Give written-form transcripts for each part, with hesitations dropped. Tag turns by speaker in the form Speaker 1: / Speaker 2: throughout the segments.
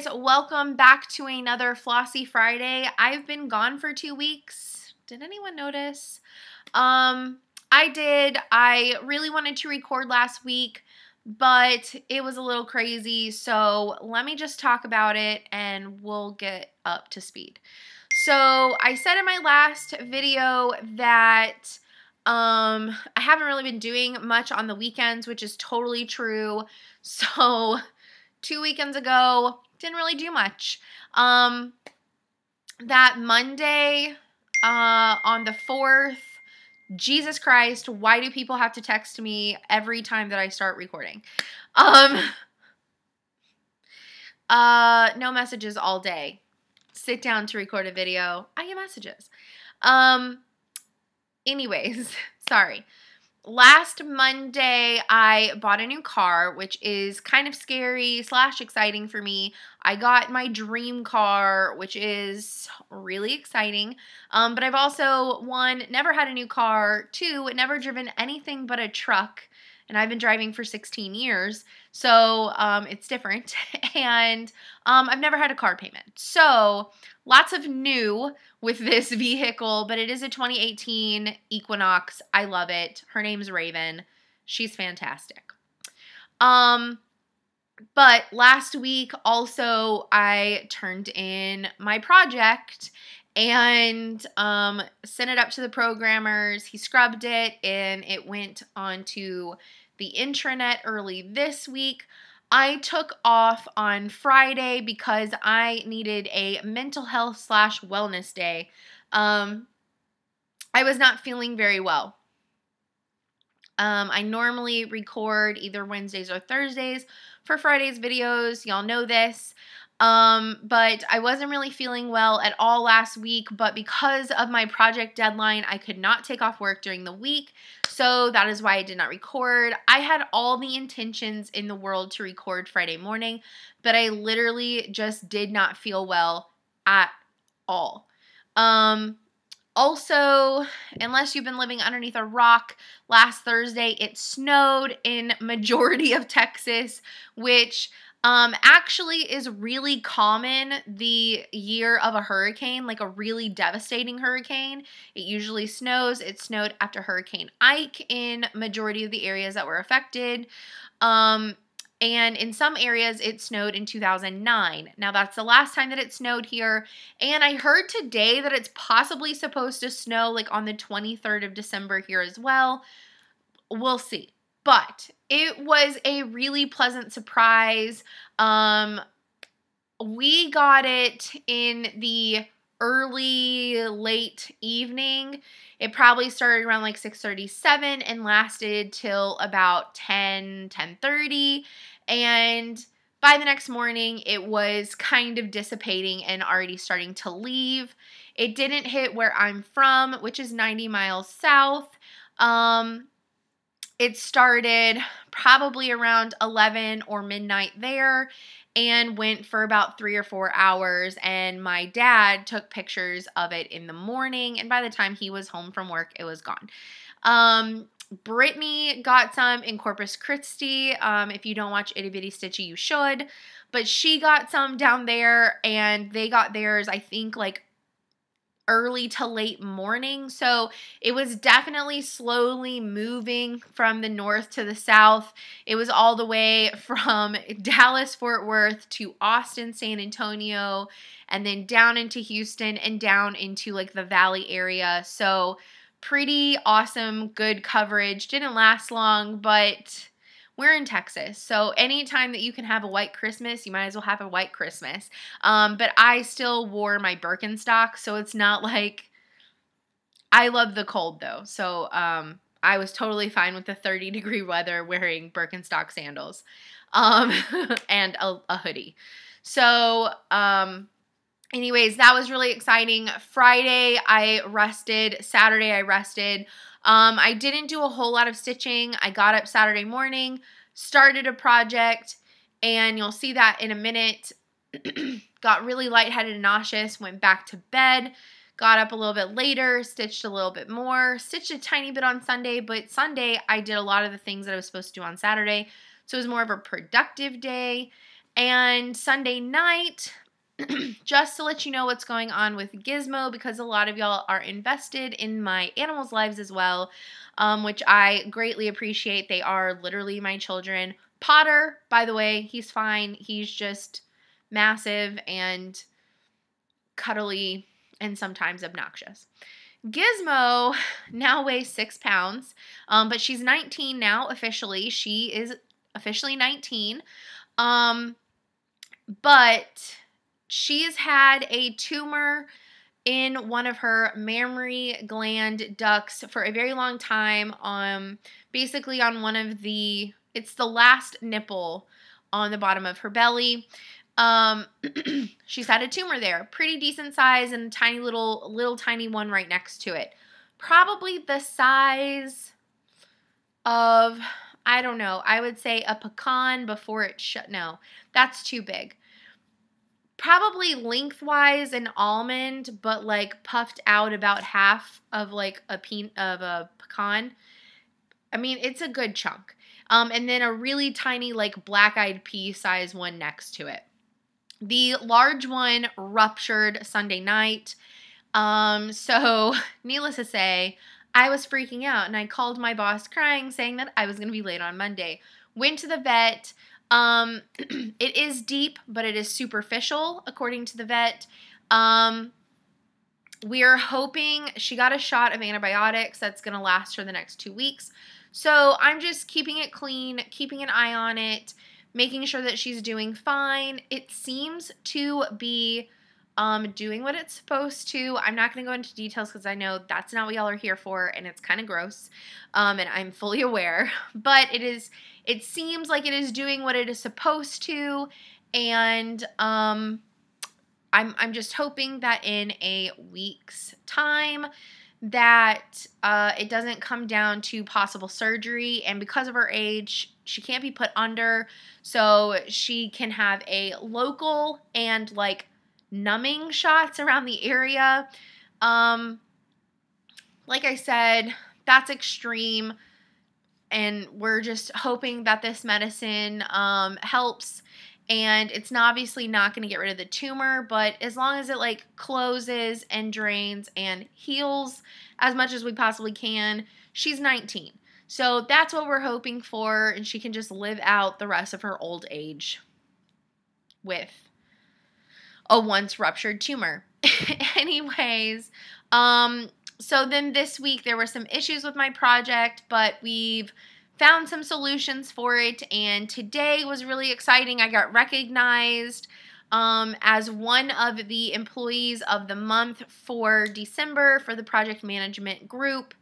Speaker 1: guys, welcome back to another Flossy Friday. I've been gone for 2 weeks. Did anyone notice? I did. I really wanted to record last week, but it was a little crazy, so let me just talk about it and we'll get up to speed. So I said in my last video that I haven't really been doing much on the weekends, which is totally true. So 2 weekends ago, didn't really do much. That Monday on the 4th, Jesus Christ, why do people have to text me every time that I start recording? No messages all day. Sit down to record a video. I get messages. Anyways, sorry. Last Monday, I bought a new car, which is kind of scary / exciting for me. I got my dream car, which is really exciting. But I've also, 1, never had a new car, 2, never driven anything but a truck. And I've been driving for 16 years, so it's different. And I've never had a car payment. So lots of new with this vehicle, but it is a 2018 Equinox. I love it. Her name's Raven. She's fantastic. But last week also I turned in my project and sent it up to the programmers. He scrubbed it and it went onto the intranet early this week. I took off on Friday because I needed a mental health / wellness day. I was not feeling very well. I normally record either Wednesdays or Thursdays for Friday's videos. Y'all know this. But I wasn't really feeling well at all last week, but because of my project deadline, I could not take off work during the week, so that is why I did not record. I had all the intentions in the world to record Friday morning, but I literally just did not feel well at all. Also, unless you've been living underneath a rock, last Thursday it snowed in majority of Texas, which actually is really common the year of a hurricane, like a really devastating hurricane. It usually snows. It snowed after Hurricane Ike in majority of the areas that were affected. And in some areas it snowed in 2009. Now that's the last time that it snowed here. And I heard today that it's possibly supposed to snow like on the 23rd of December here as well. We'll see. But it was a really pleasant surprise. We got it in the late evening. It probably started around like 6:37 and lasted till about 10:30. And by the next morning, it was kind of dissipating and already starting to leave. It didn't hit where I'm from, which is 90 miles south. It started probably around 11 or midnight there and went for about 3 or 4 hours, and my dad took pictures of it in the morning, and by the time he was home from work, it was gone. Brittany got some in Corpus Christi. If you don't watch Itty Bitty Stitchy, you should, but she got some down there, and they got theirs, I think, like early to late morning. So it was definitely slowly moving from the north to the south. It was all the way from Dallas, Fort Worth to Austin, San Antonio, and then down into Houston and down into like the Valley area. So pretty awesome, good coverage. Didn't last long, but we're in Texas, so anytime that you can have a white Christmas, you might as well have a white Christmas. But I still wore my Birkenstock, so it's not like, I love the cold though. So I was totally fine with the 30-degree weather wearing Birkenstock sandals and a hoodie. So anyways, that was really exciting. Friday I rested. Saturday I rested. I didn't do a whole lot of stitching. I got up Saturday morning, started a project, and you'll see that in a minute. Got really lightheaded and nauseous, went back to bed, got up a little bit later, stitched a little bit more, stitched a tiny bit on Sunday, but Sunday I did a lot of the things that I was supposed to do on Saturday, so it was more of a productive day. And Sunday night, just to let you know what's going on with Gizmo, because a lot of y'all are invested in my animals' lives as well, which I greatly appreciate. They are literally my children. Potter, by the way, he's fine. He's just massive and cuddly and sometimes obnoxious. Gizmo now weighs 6 pounds, but she's 19 now officially. She is officially 19. But she has had a tumor in one of her mammary gland ducts for a very long time. Basically on one of it's the last nipple on the bottom of her belly. She's had a tumor there, pretty decent size, and a tiny little tiny one right next to it. Probably the size of, I don't know, I would say a pecan before it no, that's too big. Probably lengthwise an almond, but like puffed out about half of like a pecan. I mean, it's a good chunk. And then a really tiny like black-eyed pea size one next to it. The large one ruptured Sunday night. So needless to say, I was freaking out and I called my boss crying, saying that I was going to be late on Monday. Went to the vet. It is deep, but it is superficial, according to the vet. We are hoping she got a shot of antibiotics that's going to last her the next 2 weeks. So I'm just keeping it clean, keeping an eye on it, making sure that she's doing fine. It seems to be doing what it's supposed to. I'm not going to go into details because I know that's not what y'all are here for, and it's kind of gross, and I'm fully aware. But it seems like it is doing what it is supposed to, and I'm just hoping that in a week's time that it doesn't come down to possible surgery, and because of her age, she can't be put under, so she can have a local and like numbing shots around the area. Like I said, that's extreme, and we're just hoping that this medicine helps. And it's obviously not going to get rid of the tumor, but as long as it like closes and drains and heals as much as we possibly can, she's 19. So that's what we're hoping for, and she can just live out the rest of her old age with a once ruptured tumor. Anyways, so then this week there were some issues with my project, but we've found some solutions for it, and today was really exciting. I got recognized as one of the employees of the month for December for the project management group.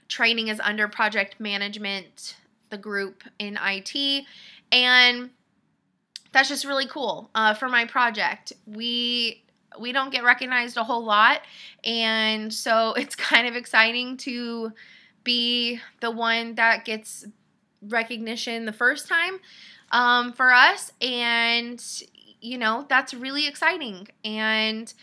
Speaker 1: Training is under project management, the group in IT, and that's just really cool for my project. We don't get recognized a whole lot, and so it's kind of exciting to be the one that gets recognition the first time for us, and you know, that's really exciting. And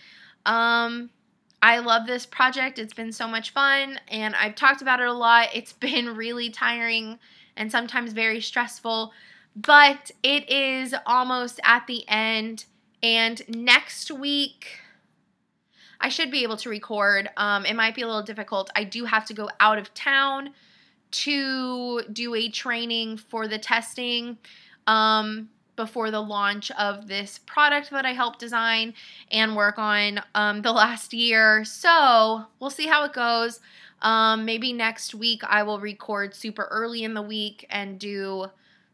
Speaker 1: I love this project. It's been so much fun, and I've talked about it a lot. It's been really tiring and sometimes very stressful, but it is almost at the end, and next week I should be able to record. It might be a little difficult. I do have to go out of town to do a training for the testing before the launch of this product that I helped design and work on the last year. So we'll see how it goes. Maybe next week I will record super early in the week and do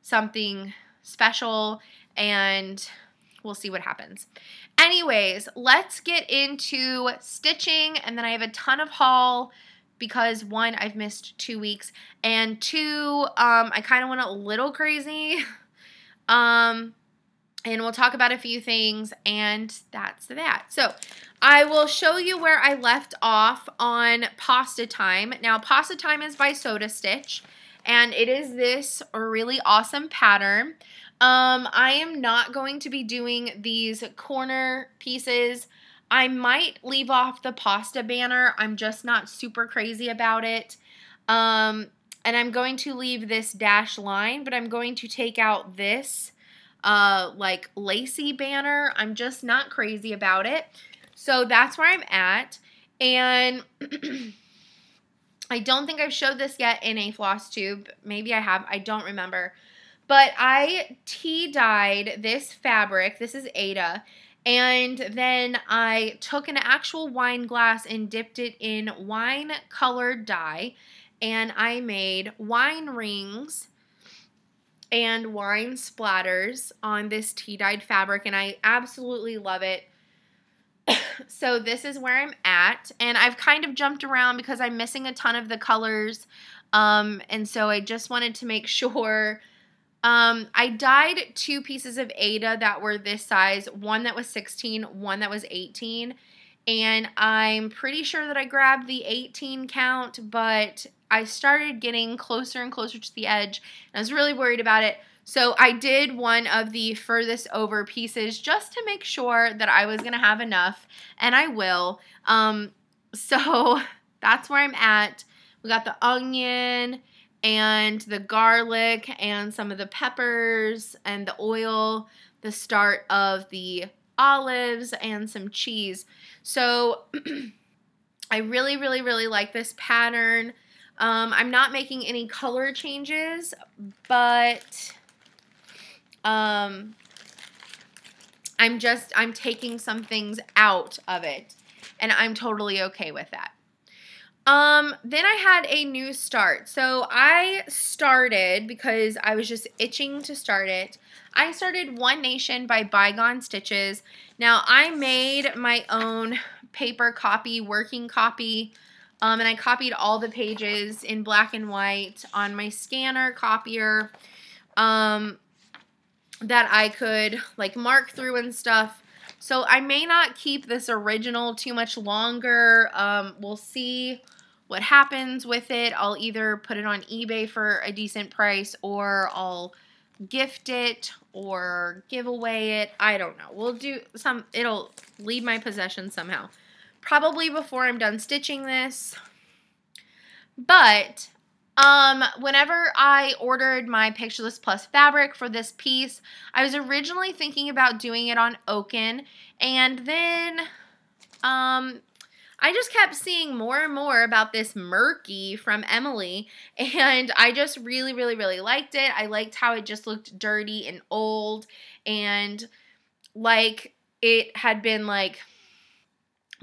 Speaker 1: something special, and we'll see what happens. Anyways, let's get into stitching, and then I have a ton of haul because one, I've missed 2 weeks, and two, I kind of went a little crazy, and we'll talk about a few things, and that's that. So I will show you where I left off on Pasta Time. Now, Pasta Time is by Soda Stitch, and it is this really awesome pattern. I am not going to be doing these corner pieces. I might leave off the pasta banner. I'm just not super crazy about it. And I'm going to leave this dash line, but I'm going to take out this like lacy banner. I'm just not crazy about it. So that's where I'm at. And I don't think I've showed this yet in a floss tube. Maybe I have. I don't remember. But I tea dyed this fabric. This is Ada. And then I took an actual wine glass and dipped it in wine colored dye. And I made wine rings and wine splatters on this tea dyed fabric. And I absolutely love it. So this is where I'm at, and I've kind of jumped around because I'm missing a ton of the colors, and so I just wanted to make sure. I dyed 2 pieces of Ada that were this size, one that was 16, one that was 18, and I'm pretty sure that I grabbed the 18 count, but I started getting closer and closer to the edge, and I was really worried about it. So I did one of the furthest over pieces just to make sure that I was going to have enough, and I will. So that's where I'm at. We got the onion and the garlic and some of the peppers and the oil, the start of the olives and some cheese. So I really, really, really like this pattern. I'm not making any color changes, but I'm taking some things out of it, and I'm totally okay with that. Then I had a new start. So I started, because I was just itching to start it, I started One Nation by Bygone Stitches. Now, I made my own paper copy, working copy, and I copied all the pages in black and white on my scanner copier, that I could like mark through and stuff. So I may not keep this original too much longer. We'll see what happens with it. I'll either put it on eBay for a decent price, or I'll gift it or give away it. I don't know. We'll do some, it'll leave my possession somehow. Probably before I'm done stitching this. But whenever I ordered my Pictureless Plus fabric for this piece, I was originally thinking about doing it on Oaken, and then I just kept seeing more and more about this Murky from Emily, and I just really, really, really liked it. I liked how it just looked dirty and old, and like it had been like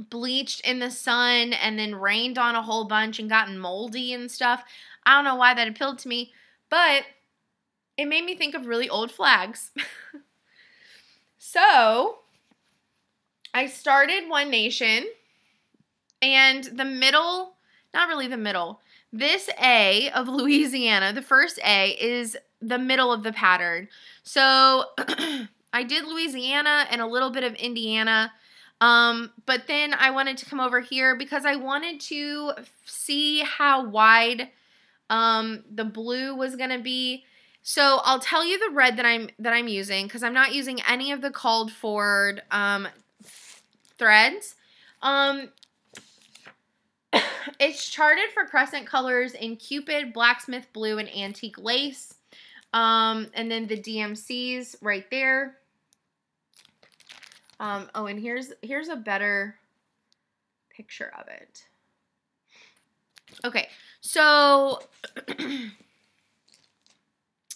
Speaker 1: bleached in the sun and then rained on a whole bunch and gotten moldy and stuff. I don't know why that appealed to me, but it made me think of really old flags. So I started One Nation, and the middle, not really the middle, this A of Louisiana, the first A, is the middle of the pattern. So I did Louisiana and a little bit of Indiana, but then I wanted to come over here because I wanted to see how wide the blue was gonna be. So I'll tell you the red that I'm using, because I'm not using any of the called for threads. It's charted for crescent colors in Cupid, Blacksmith Blue, and Antique Lace. And then the DMCs right there. Oh, and here's a better picture of it. Okay, so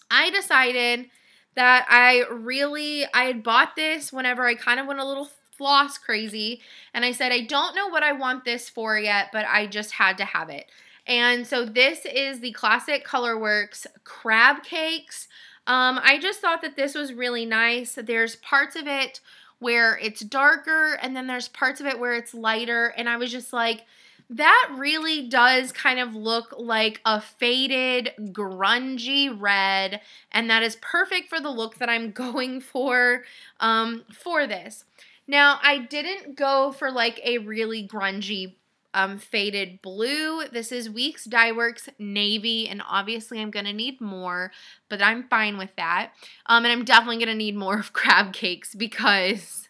Speaker 1: I decided that I had bought this whenever I kind of went a little floss crazy, and I said I don't know what I want this for yet, but I just had to have it. And so this is the Classic Colorworks Crab Cakes. I just thought that this was really nice. There's parts of it where it's darker, and then there's parts of it where it's lighter, and I was just like, that really does kind of look like a faded, grungy red, and that is perfect for the look that I'm going for this. Now, I didn't go for like a really grungy faded blue. This is Weeks Dye Works Navy, and obviously I'm going to need more, but I'm fine with that. And I'm definitely going to need more of Crab Cakes, because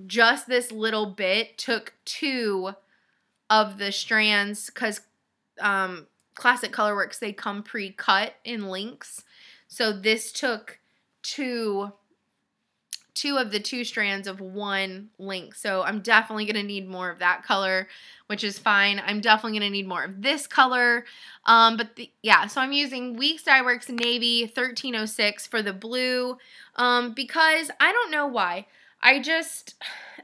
Speaker 1: just this little bit took 2 of the strands, because Classic Colorworks, they come pre-cut in links. So this took two of the 2 strands of 1 link. So I'm definitely going to need more of that color, which is fine. I'm definitely going to need more of this color. Yeah, so I'm using Weeks Dye Works Navy 1306 for the blue because I don't know why.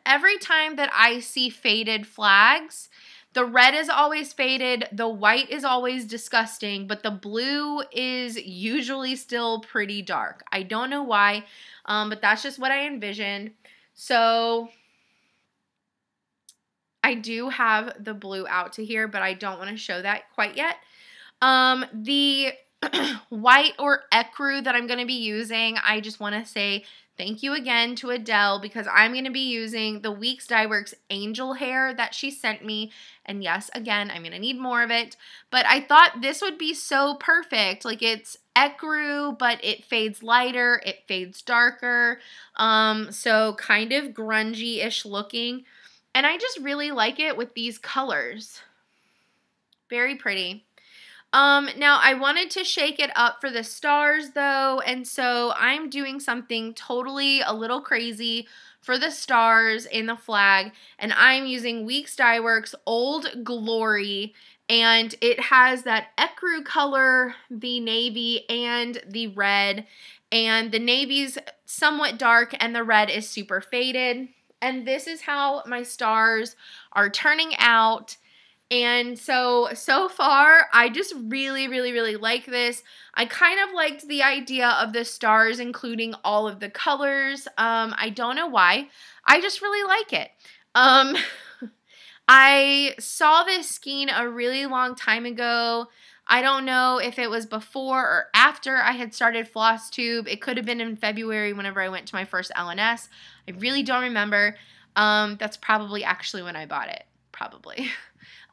Speaker 1: Every time that I see faded flags, the red is always faded, the white is always disgusting, but the blue is usually still pretty dark. I don't know why, but that's just what I envisioned. So I do have the blue out to here, but I don't want to show that quite yet. The white or ecru that I'm going to be using, I just want to say thank you again to Adele because I'm going to be using the Weeks Dye Works Angel Hair that she sent me. And yes, again, I'm going to need more of it. But I thought this would be so perfect. Like it's ecru, but it fades lighter, it fades darker. So kind of grungy-ish looking. And I just really like it with these colors. Very pretty. Now I wanted to shake it up for the stars though, and so I'm doing something totally a little crazy for the stars in the flag, and I'm using Weeks Dye Works Old Glory, and it has that ecru color, the navy, and the red, and the navy's somewhat dark, and the red is super faded, and this is how my stars are turning out. And so far, I just really, really, really like this. I kind of liked the idea of the stars including all of the colors. I don't know why. I just really like it. I saw this skein a really long time ago. I don't know if it was before or after I had started FlossTube. It could have been in February whenever I went to my first LNS. I really don't remember. That's probably actually when I bought it. Probably.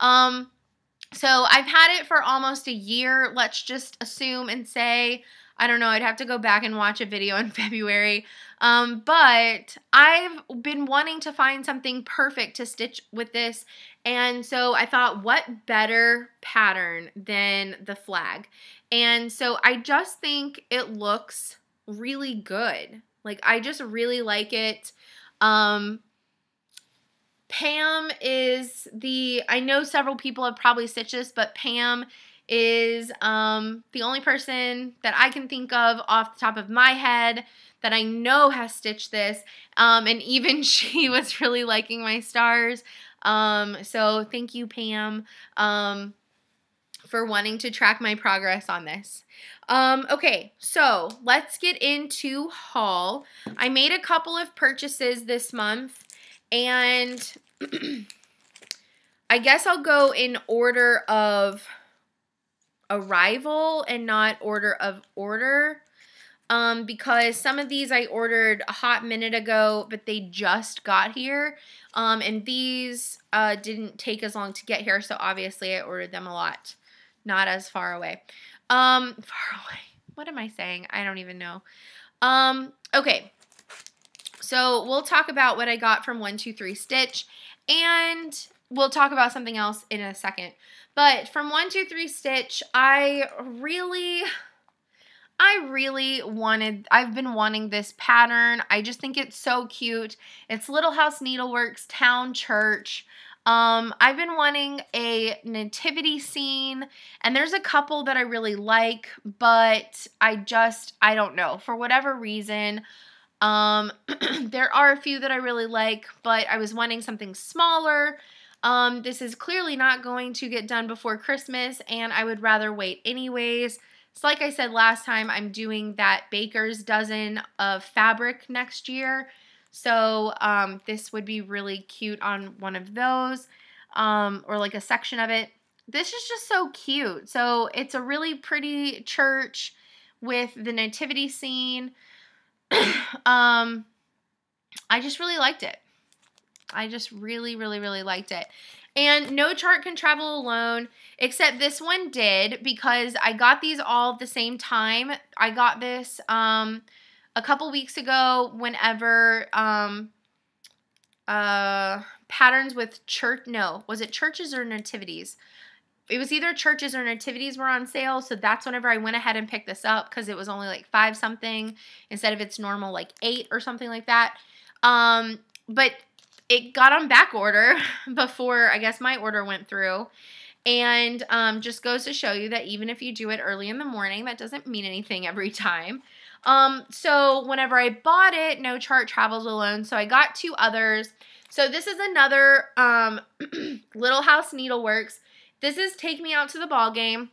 Speaker 1: So I've had it for almost a year, let's just assume and say. I don't know, I'd have to go back and watch a video in February, but I've been wanting to find something perfect to stitch with this, and so I thought, what better pattern than the flag? And so I just think it looks really good. Like, I just really like it. Pam is I know several people have probably stitched this, but Pam is the only person that I can think of off the top of my head that I know has stitched this, and even she was really liking my stars. So thank you, Pam, for wanting to track my progress on this. Okay, so let's get into haul. I made a couple of purchases this month. And I guess I'll go in order of arrival and not order of order, because some of these I ordered a hot minute ago, but they just got here, and these didn't take as long to get here, so obviously I ordered them a lot, not as far away. Far away. What am I saying? I don't even know. Okay. So we'll talk about what I got from 123 Stitch, and we'll talk about something else in a second. But from 123 Stitch, I've been wanting this pattern. I just think it's so cute. It's Little House Needleworks Town Church. I've been wanting a nativity scene, and there's a couple that I really like, but I don't know. For whatever reason, there are a few that I really like, but I was wanting something smaller. This is clearly not going to get done before Christmas, and I would rather wait anyways. So like I said last time, I'm doing that baker's dozen of fabric next year. So this would be really cute on one of those, or like a section of it. This is just so cute. So it's a really pretty church with the nativity scene. I just really liked it. I just really, really, really liked it. And no chart can travel alone, except this one did, because I got these all at the same time. I got this a couple weeks ago whenever patterns with church, no, was it churches or nativities? it was either churches or nativities were on sale, so that's whenever I went ahead and picked this up because it was only like 5 something instead of its normal like 8 or something like that. But it got on back order before I guess my order went through. And just goes to show you that even if you do it early in the morning, that doesn't mean anything every time. So whenever I bought it, No Chart Travels Alone, so I got 2 others. So this is another Little House Needleworks. This is Take Me Out to the Ball Game.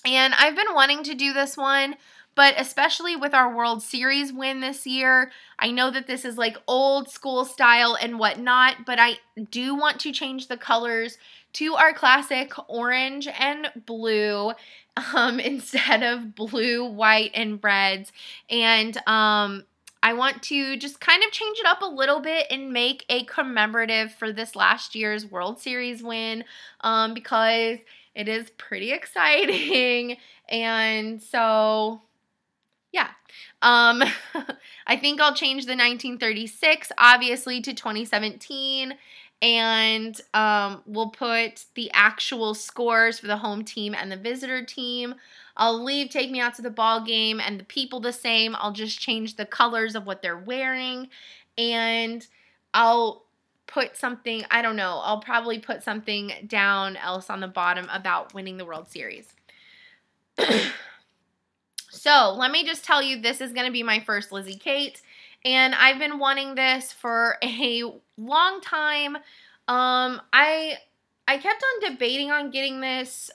Speaker 1: And I've been wanting to do this one, but especially with our World Series win this year, I know that this is like old school style and whatnot, but I do want to change the colors to our classic orange and blue instead of blue, white, and reds. And I want to just kind of change it up a little bit and make a commemorative for this last year's World Series win because it is pretty exciting. And so, yeah. I think I'll change the 1936, obviously, to 2017. And we'll put the actual scores for the home team and the visitor team. I'll leave Take Me Out to the Ball Game and the people the same. I'll just change the colors of what they're wearing. And I'll put something, I don't know, I'll probably put something down else on the bottom about winning the World Series. So let me just tell you, this is going to be my first Lizzie Kate. And I've been wanting this for a long time. I kept on debating on getting this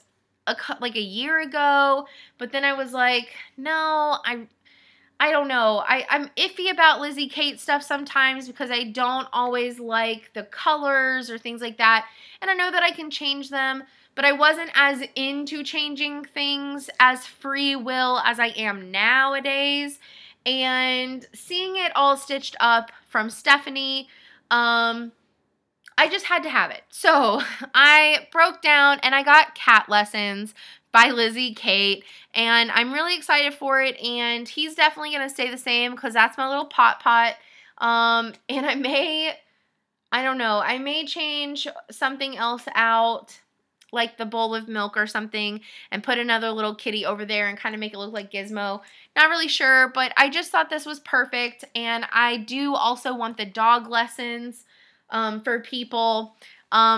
Speaker 1: like a year ago, but then I was like, no, I don't know. I'm iffy about Lizzie Kate stuff sometimes because I don't always like the colors or things like that. And I know that I can change them, but I wasn't as into changing things as free will as I am nowadays. And seeing it all stitched up from Stephanie, I just had to have it. So I broke down and I got Cat Lessons by Lizzie Kate, and I'm really excited for it, and he's definitely going to stay the same because that's my little pot. And I don't know, I may change something else out, like the bowl of milk or something, and put another little kitty over there and kind of make it look like Gizmo. Not really sure, but I just thought this was perfect, and I do also want the dog lessons for people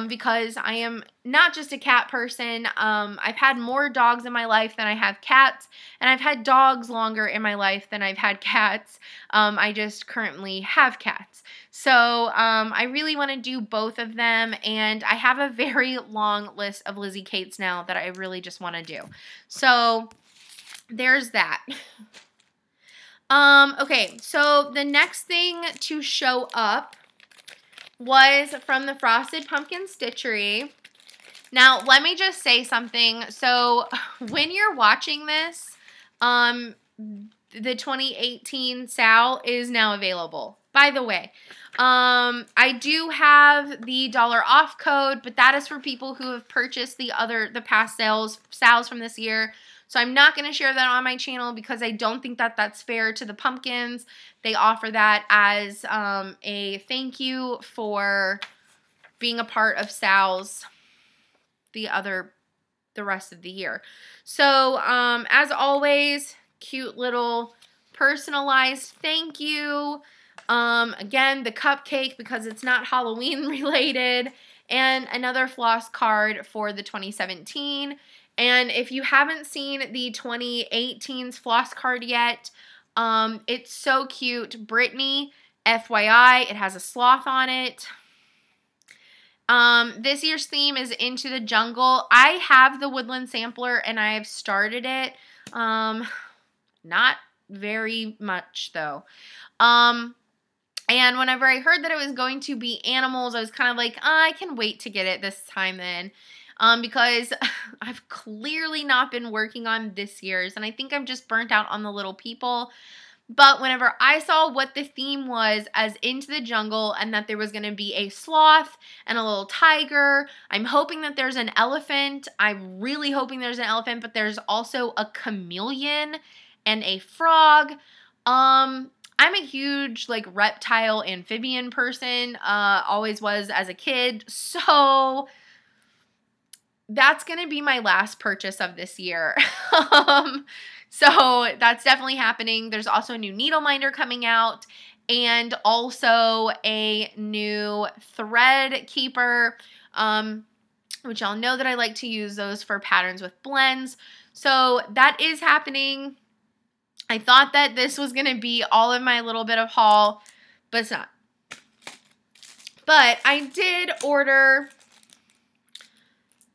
Speaker 1: because I am not just a cat person. I've had more dogs in my life than I have cats, and I've had dogs longer in my life than I've had cats. I just currently have cats. So I really want to do both of them, and I have a very long list of Lizzie Kates now that I really just want to do. So there's that. Okay, so the next thing to show up was from the Frosted Pumpkin Stitchery. Now, let me just say something. So, when you're watching this, the 2018 SAL is now available. By the way, I do have the $1 off code, but that is for people who have purchased the past SALs from this year. So I'm not going to share that on my channel because I don't think that that's fair to the pumpkins. They offer that as a thank you for being a part of SALs the rest of the year. So as always, cute little personalized thank you. Again, the cupcake because it's not Halloween related, and another floss card for the 2017. And if you haven't seen the 2018's floss card yet, it's so cute. Brittany, FYI, it has a sloth on it. This year's theme is Into the Jungle. I have the Woodland Sampler and I have started it. Not very much though. And whenever I heard that it was going to be animals, I was kind of like, I can wait to get it this time then. Because I've clearly not been working on this year's, and I think I'm just burnt out on the little people. But whenever I saw what the theme was as Into the Jungle and that there was going to be a sloth and a little tiger, I'm hoping that there's an elephant. I'm really hoping there's an elephant, but there's also a chameleon and a frog. I'm a huge like reptile amphibian person, always was as a kid, so that's going to be my last purchase of this year. So that's definitely happening. There's also a new needle minder coming out and also a new thread keeper, which y'all know that I like to use those for patterns with blends. So that is happening. I thought that this was going to be all of my little bit of haul, but it's not. But I did order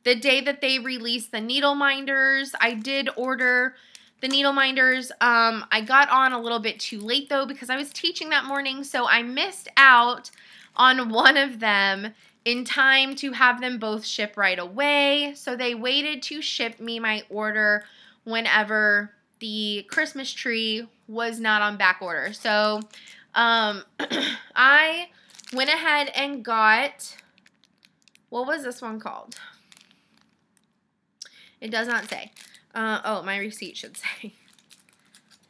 Speaker 1: the day that they released the needle minders. I did order the needle minders. I got on a little bit too late though because I was teaching that morning, so I missed out on one of them in time to have them both ship right away. So they waited to ship me my order whenever the Christmas tree was not on back order. So I went ahead and got, what was this one called? It does not say. Oh, my receipt should say.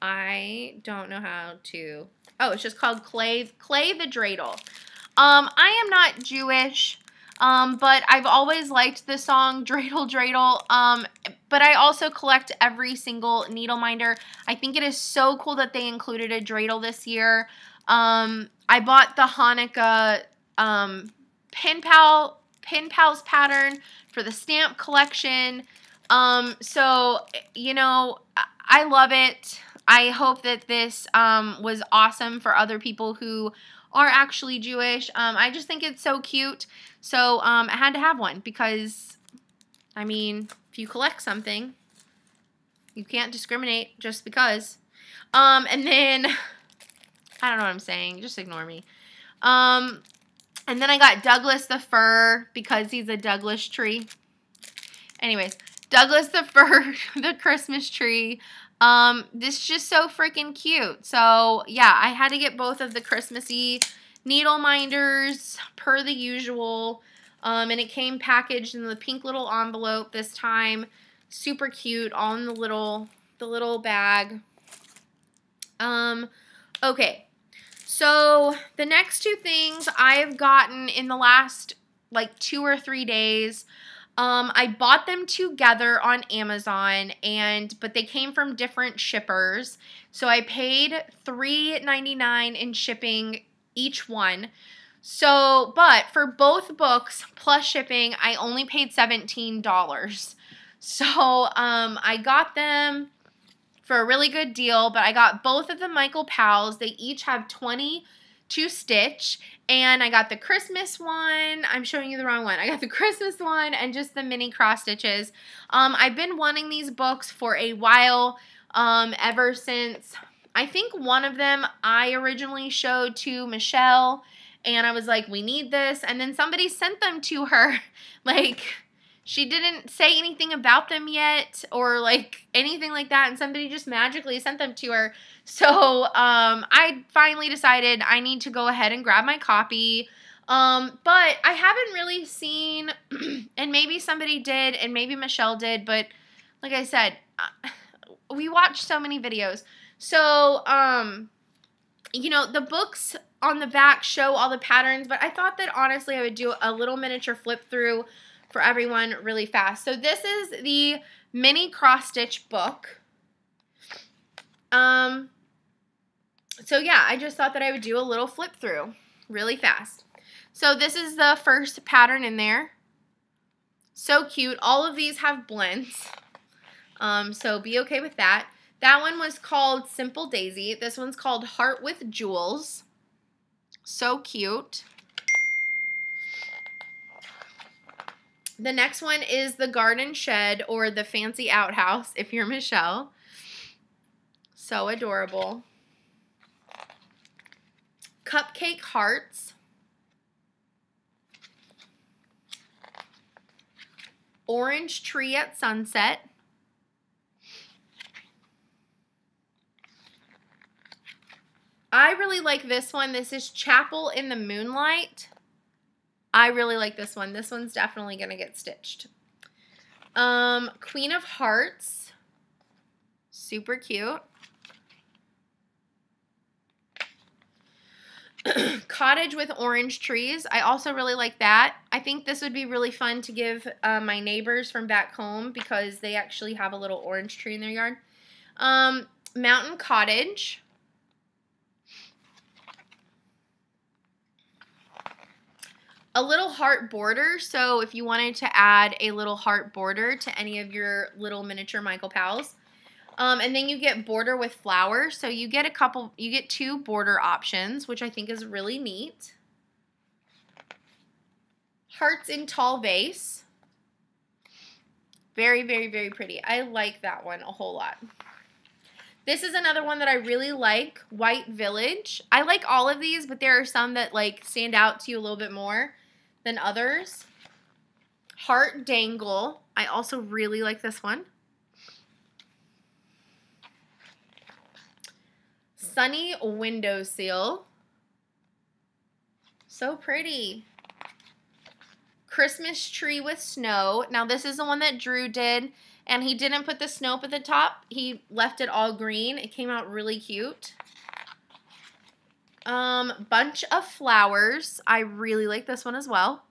Speaker 1: I don't know how to. Oh, it's just called Clay the Dreidel. I am not Jewish, but I've always liked the song Dreidel Dreidel. But I also collect every single needle minder. I think it is so cool that they included a dreidel this year. I bought the Hanukkah Pen Pals pattern for the stamp collection. So, you know, I love it. I hope that this was awesome for other people who are actually Jewish. I just think it's so cute. So I had to have one because, I mean, if you collect something, you can't discriminate just because. And then, I don't know what I'm saying. Just ignore me. And then I got Douglas the fir because he's a Douglas tree. Anyways, Douglas the fir, the Christmas tree. This is just so freaking cute. So, yeah, I had to get both of the Christmassy needle minders per the usual. And it came packaged in the pink little envelope this time. Super cute, all in the little bag. Okay. So, the next two things I've gotten in the last, like, 2 or 3 days. I bought them together on Amazon, but they came from different shippers. So I paid $3.99 in shipping each one. So, but for both books plus shipping, I only paid $17. So, I got them for a really good deal, but I got both of the Michael Powell's. They each have 20 to stitch, and I got the Christmas one. I'm showing you the wrong one. I got the Christmas one and just the mini cross stitches. I've been wanting these books for a while, ever since, I think one of them I originally showed to Michelle, and I was like, we need this, and then somebody sent them to her. Like, she didn't say anything about them yet or like anything like that, and somebody just magically sent them to her. So I finally decided I need to go ahead and grab my copy. But I haven't really seen, and maybe somebody did, and maybe Michelle did, but like I said, we watch so many videos. So, you know, the books on the back show all the patterns, but I thought that honestly I would do a little miniature flip through for everyone really fast. So this is the mini cross stitch book. So yeah, I just thought that I would do a little flip through really fast. So this is the first pattern in there. So cute. All of these have blends. So be okay with that. That one was called Simple Daisy. This one's called Heart with Jewels. So cute. The next one is the Garden Shed, or the Fancy Outhouse if you're Michelle. So adorable. Cupcake Hearts. Orange Tree at Sunset. I really like this one. This is Chapel in the Moonlight. I really like this one. This one's definitely going to get stitched. Queen of Hearts. Super cute. Cottage with orange trees. I also really like that. I think this would be really fun to give my neighbors from back home because they actually have a little orange tree in their yard. Mountain cottage. A little heart border. So if you wanted to add a little heart border to any of your little miniature Michael Pals. And then you get border with flowers. So you get two border options, which I think is really neat. Hearts in tall vase. Very, very, very pretty. I like that one a whole lot. This is another one that I really like, White Village. I like all of these, but there are some that like stand out to you a little bit more than others. Heart Dangle. I also really like this one. Sunny Windowsill. So pretty. Christmas Tree with Snow. Now this is the one that Drew did, and he didn't put the snow up at the top. He left it all green. It came out really cute. Bunch of Flowers. I really like this one as well.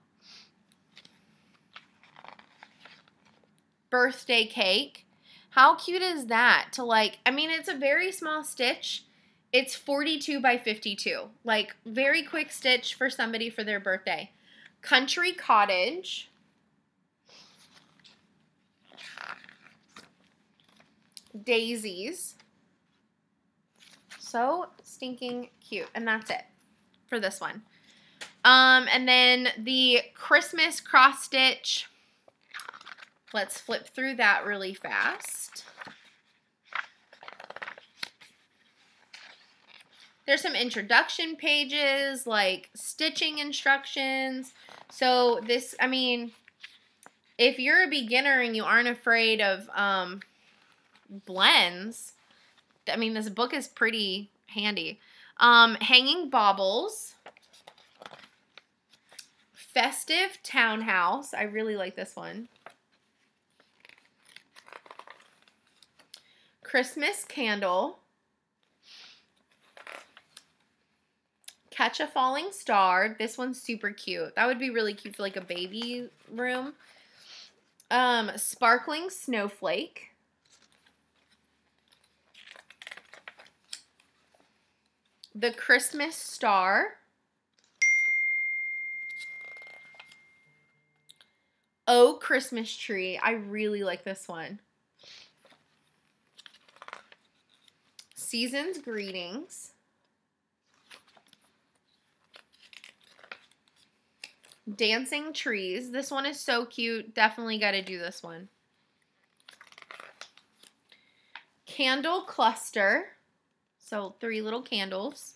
Speaker 1: Birthday Cake. How cute is that? To like, I mean, it's a very small stitch. It's 42 by 52. Like, very quick stitch for somebody for their birthday. Country Cottage. Daisies. So stinking cute. And that's it for this one. And then the Christmas cross stitch. Let's flip through that really fast. There's some introduction pages, like stitching instructions. So this, I mean, if you're a beginner and you aren't afraid of blends, I mean, this book is pretty handy. Hanging Baubles. Festive Townhouse. I really like this one. Christmas Candle. Catch a Falling Star. This one's super cute. That would be really cute for like a baby room. Sparkling Snowflake. The Christmas Star. Oh, Christmas Tree. I really like this one. Season's Greetings. Dancing Trees. This one is so cute. Definitely got to do this one. Candle Cluster. So 3 little candles.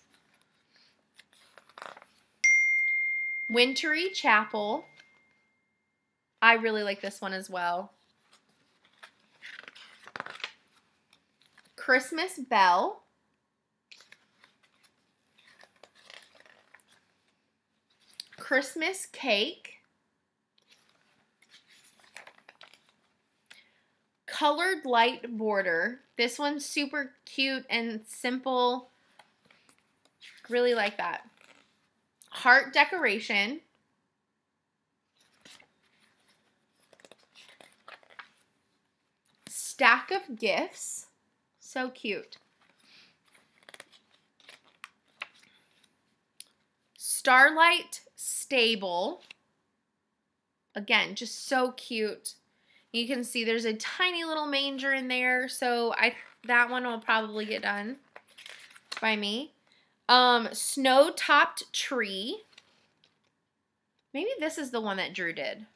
Speaker 1: Wintry Chapel. I really like this one as well. Christmas Bell. Christmas Cake. Colored Light Border. This one's super cute and simple. Really like that. Heart Decoration. Stack of Gifts. So cute. Starlight Stable. Again, just so cute. You can see there's a tiny little manger in there, so that one will probably get done by me. Snow-Topped Tree. Maybe this is the one that Drew did.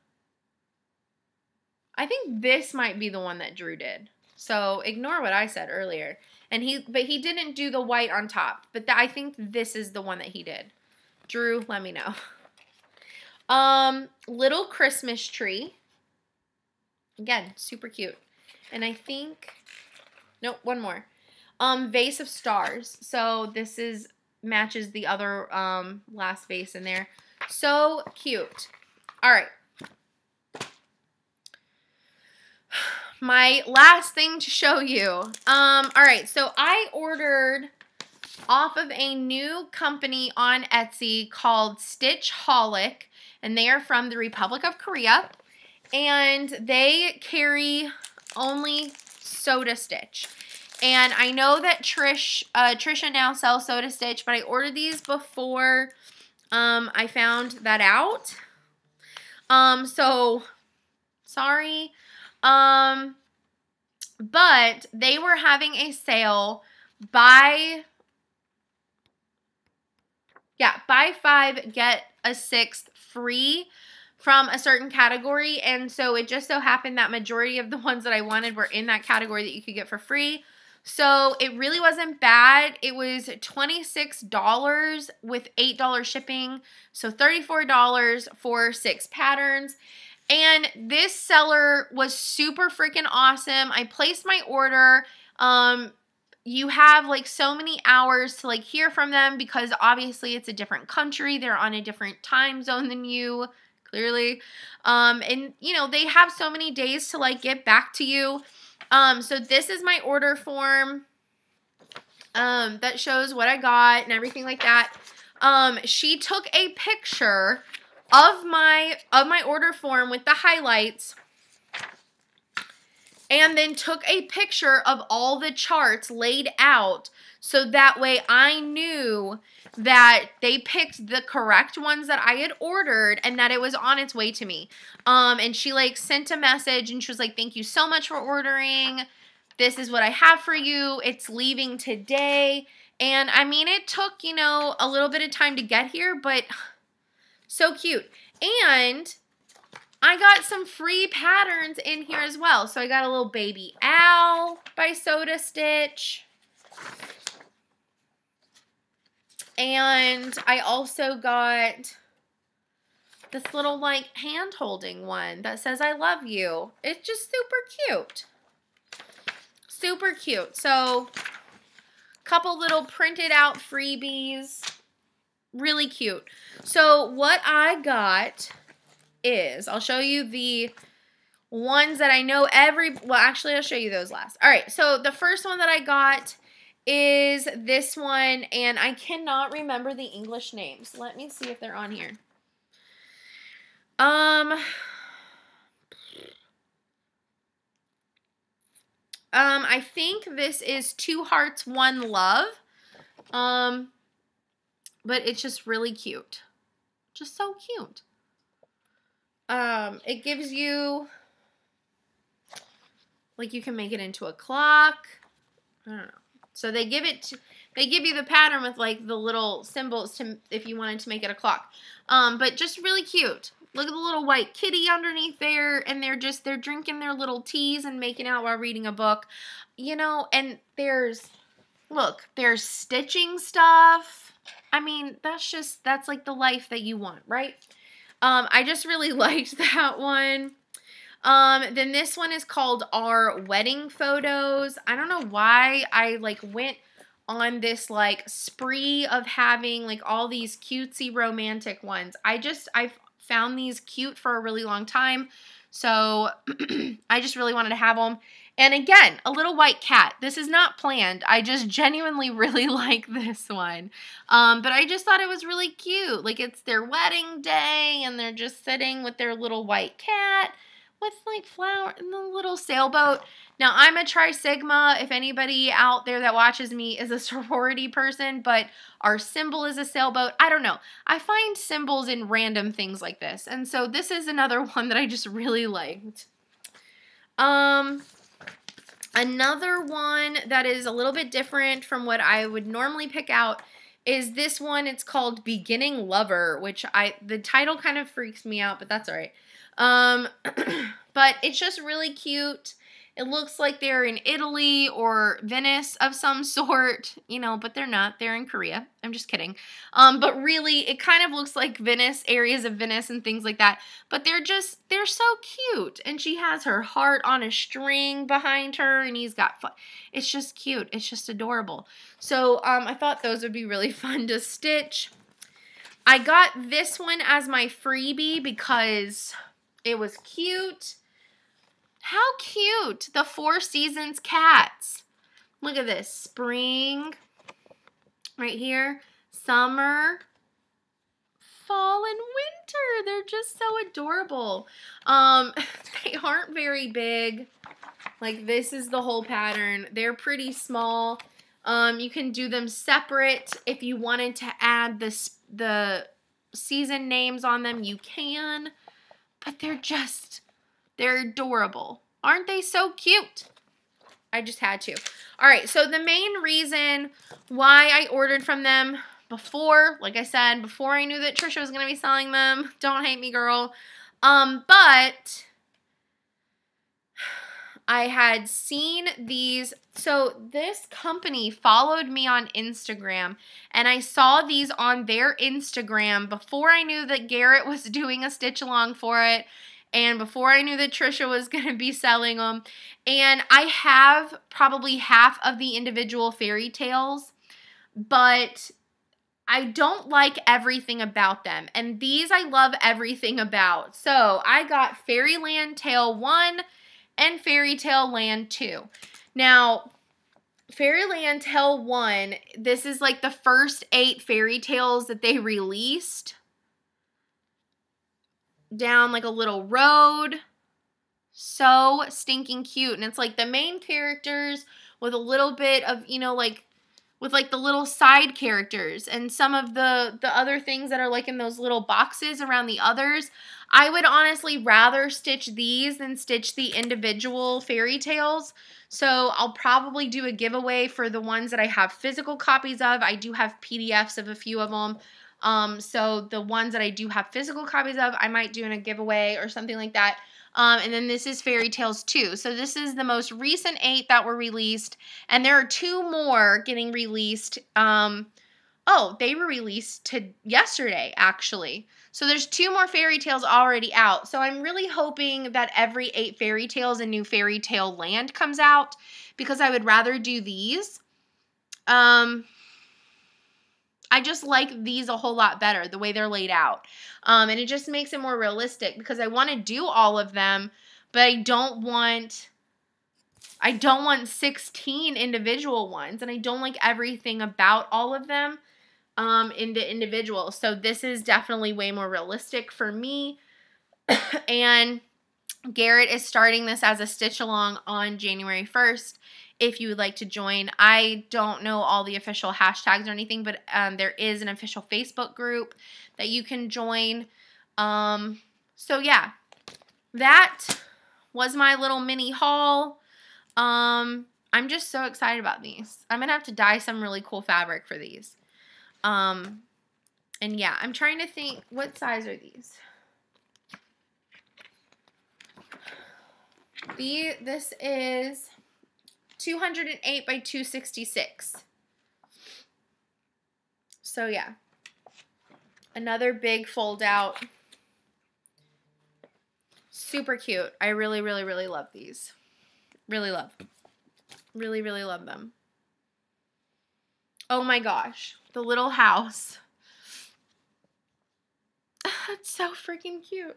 Speaker 1: I think this might be the one that Drew did. So ignore what I said earlier. But he didn't do the white on top. But I think this is the one that he did. Drew, let me know. Little Christmas Tree. Again, super cute. And I think, nope, one more. Vase of Stars. So this matches the other last vase in there. So cute. All right. My last thing to show you. All right, so I ordered off of a new company on Etsy called Stitchholic, and they are from the Republic of Korea, and they carry only Soda Stitch. And I know that Trisha now sells Soda Stitch, but I ordered these before I found that out. So sorry. But they were having a sale. Buy 5, get a 6th free from a certain category. And so it just so happened that majority of the ones that I wanted were in that category that you could get for free. So it really wasn't bad. It was $26 with $8 shipping. So $34 for 6 patterns. And this seller was super freaking awesome. I placed my order. You have like so many hours to like hear from them because obviously it's a different country. They're on a different time zone than you, clearly. And you know, they have so many days to like get back to you. So this is my order form that shows what I got and everything like that. She took a picture of my order form with the highlights and then took a picture of all the charts laid out so that way I knew that they picked the correct ones that I had ordered and that it was on its way to me. And she like sent a message and she was like, thank you so much for ordering. This is what I have for you. It's leaving today. And I mean, it took, you know, a little bit of time to get here, but so cute. And I got some free patterns in here as well. So I got a little baby owl by Soda Stitch. And I also got this little like hand holding one that says I love you. It's just super cute. Super cute. So couple little printed out freebies. Really cute. So what I got is, I'll show you the ones that I know well, actually, I'll show you those last. All right, so the first one that I got is this one, and I cannot remember the English names. Let me see if they're on here. I think this is 2 Hearts, 1 Love. But it's just really cute. Just so cute. It gives you, like, you can make it into a clock. I don't know. So they give you the pattern with like the little symbols to, if you wanted to make it a clock. But just really cute. Look at the little white kitty underneath there, and they're drinking their little teas and making out while reading a book. You know, and there's stitching stuff. I mean, that's like the life that you want, right? I just really liked that one. Then this one is called Our Wedding Photos. I don't know why I like went on this like spree of having like all these cutesy romantic ones. I've found these cute for a really long time. So I just really wanted to have them. And again, a little white cat. This is not planned. I just genuinely really like this one. But I just thought it was really cute. Like, it's their wedding day and they're just sitting with their little white cat with like flower and the little sailboat. Now, I'm a Tri-Sigma. If anybody out there that watches me is a sorority person, but our symbol is a sailboat. I don't know. I find symbols in random things like this. And so this is another one that I just really liked. Another one that is a little bit different from what I would normally pick out is this one. It's called Beginning Lover, which the title kind of freaks me out, but that's all right. But it's just really cute. It looks like they're in Italy or Venice of some sort, you know, but they're not. They're in Korea. I'm just kidding. But really, it kind of looks like Venice, areas of Venice and things like that. But they're so cute. And she has her heart on a string behind her, and he's got fun. It's just cute. It's just adorable. So I thought those would be really fun to stitch. I got this one as my freebie because it was cute. How cute! The Four Seasons cats. Look at this. Spring, right here. Summer, fall, and winter. They're just so adorable. They aren't very big. Like, this is the whole pattern. They're pretty small. You can do them separate. If you wanted to add the season names on them, you can. But they're adorable. Aren't they so cute? I just had to. All right, so the main reason why I ordered from them before, like I said, before I knew that Trisha was going to be selling them, don't hate me, girl, but I had seen these. So this company followed me on Instagram, and I saw these on their Instagram before I knew that Garrett was doing a stitch along for it, and before I knew that Trisha was going to be selling them. And I have probably half of the individual fairy tales, but I don't like everything about them. And these I love everything about. So I got Fairyland Tale 1 and Fairy Tale Land 2. Now, Fairyland Tale 1, this is like the first 8 fairy tales that they released. Down like a little road. So stinking cute. And it's like the main characters with a little bit of, you know, like with like the little side characters and some of the other things that are like in those little boxes around the others. I would honestly rather stitch these than stitch the individual fairy tales. So I'll probably do a giveaway for the ones that I have physical copies of. I do have PDFs of a few of them. So the ones that I do have physical copies of, I might do in a giveaway or something like that. And then this is Fairy Tales 2. So this is the most recent 8 that were released. And there are 2 more getting released. Oh, they were released yesterday, actually. So there's 2 more fairy tales already out. So I'm really hoping that every 8 fairy tales a new Fairy Tale Land comes out, because I would rather do these. I just like these a whole lot better, the way they're laid out. And it just makes it more realistic, because I want to do all of them, but I don't want 16 individual ones, and I don't like everything about all of them into individual. So this is definitely way more realistic for me. And Garrett is starting this as a stitch along on January 1st. If you would like to join. I don't know all the official hashtags or anything, but there is an official Facebook group that you can join. So yeah, that was my little mini haul. I'm just so excited about these. I'm gonna have to dye some really cool fabric for these. And yeah, I'm trying to think, what size are these? This is 208 by 266. So yeah, another big fold out. Super cute. I really, really, really love these. Really love. Really, really love them. Oh my gosh, the little house. It's so freaking cute.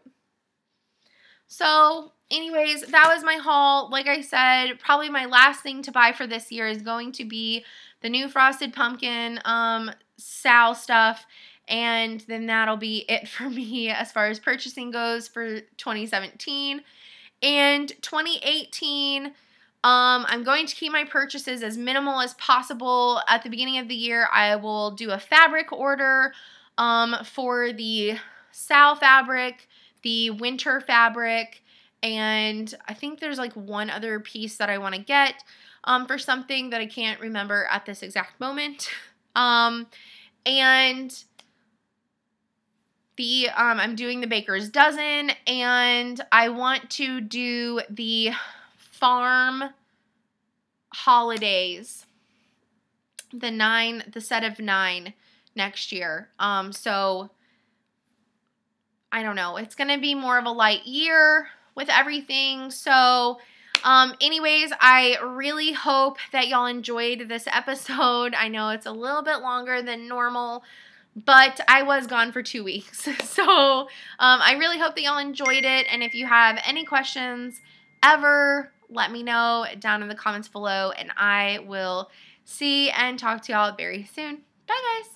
Speaker 1: So anyways, that was my haul. Like I said, probably my last thing to buy for this year is going to be the new Frosted Pumpkin Sal stuff. And then that'll be it for me as far as purchasing goes for 2017. And 2018, I'm going to keep my purchases as minimal as possible. At the beginning of the year, I will do a fabric order for the Sal fabric, the winter fabric, and I think there's like one other piece that I want to get for something that I can't remember at this exact moment. And I'm doing the Baker's Dozen, and I want to do the farm holidays, the set of 9 next year. So I don't know. It's going to be more of a light year with everything. So anyways, I really hope that y'all enjoyed this episode. I know it's a little bit longer than normal, but I was gone for 2 weeks. So I really hope that y'all enjoyed it. And if you have any questions ever, let me know down in the comments below, and I will see and talk to y'all very soon. Bye, guys.